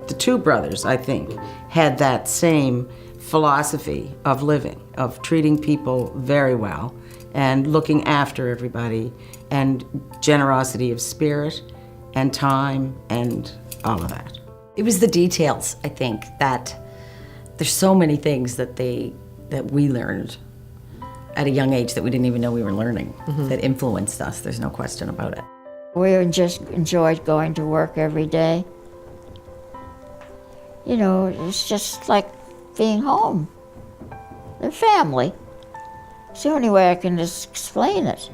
The two brothers, I think, had that same philosophy of living, of treating people very well and looking after everybody, and generosity of spirit and time and all of that. It was the details, I think, that there's so many things that we learned at a young age that we didn't even know we were learning, that influenced us. There's no question about it. We just enjoyed going to work every day. You know, it's just like being home. They're family. It's the only way I can just explain it.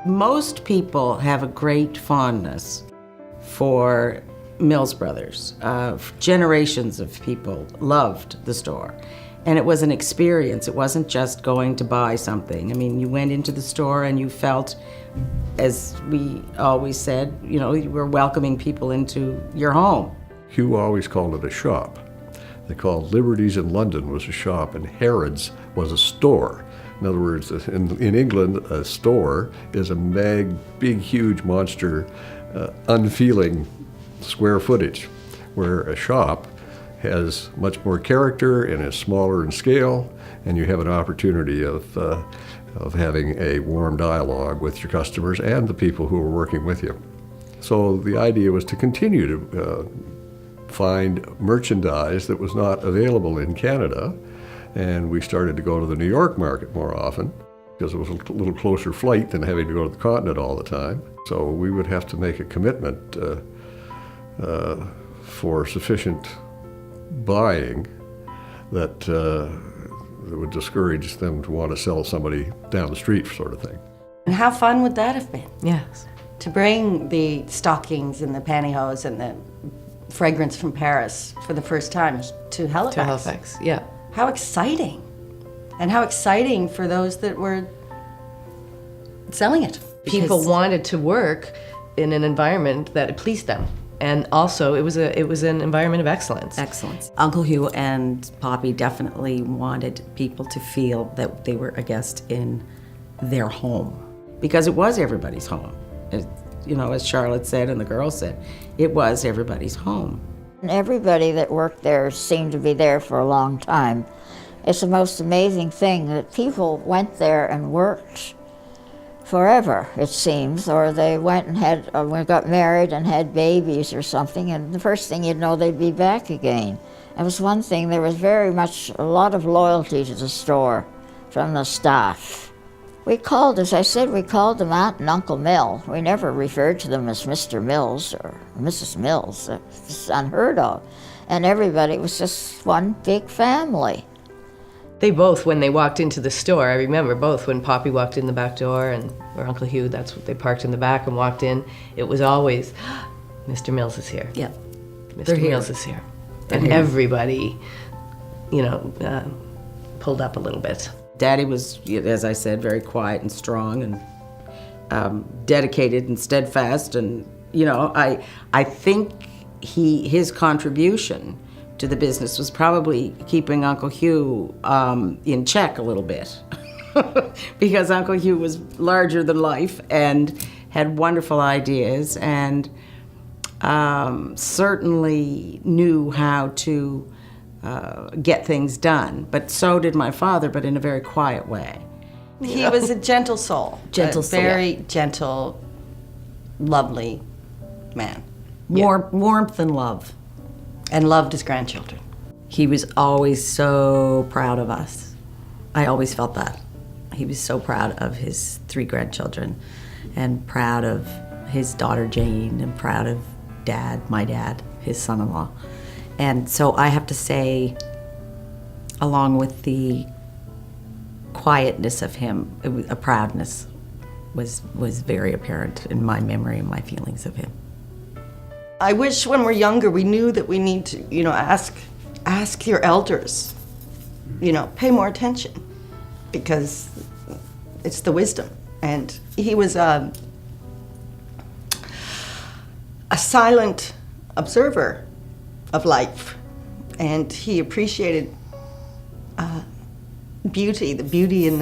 Most people have a great fondness for Mills Brothers. Generations of people loved the store. And it was an experience. It wasn't just going to buy something. I mean, you went into the store and you felt, as we always said, you know, you were welcoming people into your home. Hugh always called it a shop. They called Liberty's in London was a shop and Harrods was a store. In other words, in England, a store is a big, huge monster, unfeeling square footage, where a shop has much more character and is smaller in scale, and you have an opportunity of having a warm dialogue with your customers and the people who are working with you. So the idea was to continue to find merchandise that was not available in Canada, and we started to go to the New York market more often because it was a little closer flight than having to go to the continent all the time. So we would have to make a commitment for sufficient buying that would discourage them to want to sell somebody down the street, sort of thing. And how fun would that have been? Yes. To bring the stockings and the pantyhose and the fragrance from Paris for the first time to Halifax. To Halifax, yeah. How exciting. And how exciting for those that were selling it. People wanted to work in an environment that pleased them. And also, it was an environment of excellence. Excellence. Uncle Hugh and Poppy definitely wanted people to feel that they were a guest in their home. Because it was everybody's home. You know, as Charlotte said and the girls said, it was everybody's home. And everybody that worked there seemed to be there for a long time. It's the most amazing thing that people went there and worked forever, it seems, or they went and got married and had babies or something, and the first thing you'd know, they'd be back again. It was one thing, there was very much a lot of loyalty to the store from the staff. We called, as I said, we called them Aunt and Uncle Mill. We never referred to them as Mr. Mills or Mrs. Mills. It's unheard of. And everybody was just one big family. They both, when they walked into the store, I remember both when Poppy walked in the back door or Uncle Hugh, that's what they parked in the back and walked in, it was always, Mr. Mills is here. Yeah. Mr. Mills is here. And everybody, you know, pulled up a little bit. Daddy was, as I said, very quiet and strong and dedicated and steadfast. And, you know, I think his contribution to the business was probably keeping Uncle Hugh in check a little bit. Because Uncle Hugh was larger than life and had wonderful ideas and certainly knew how to get things done. But so did my father, but in a very quiet way. He was a gentle soul. Gentle a soul. Very gentle, lovely man. Warmth and love. And loved his grandchildren. He was always so proud of us. I always felt that. He was so proud of his 3 grandchildren and proud of his daughter Jane and proud of my dad, his son-in-law. And so I have to say, along with the quietness of him, a proudness was very apparent in my memory and my feelings of him. I wish when we're younger we knew that we need to, you know, ask your elders, you know, pay more attention because it's the wisdom. And he was a silent observer of life, and he appreciated beauty, the beauty in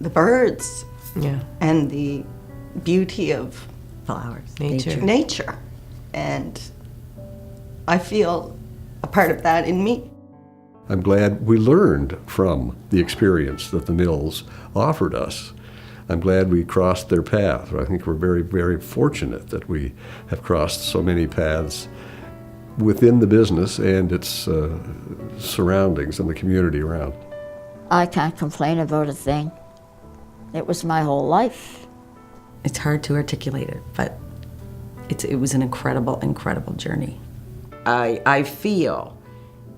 the birds, Yeah. and the beauty of Flowers, Nature. nature. And I feel a part of that in me. I'm glad we learned from the experience that the mills offered us. I'm glad we crossed their path. I think we're very, very fortunate that we have crossed so many paths within the business and its surroundings and the community around. I can't complain about a thing. It was my whole life. It's hard to articulate it, but it was an incredible, incredible journey. I feel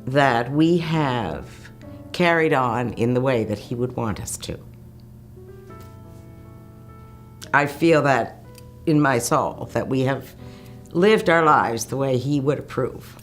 that we have carried on in the way that he would want us to. I feel that in my soul, that we have lived our lives the way he would approve.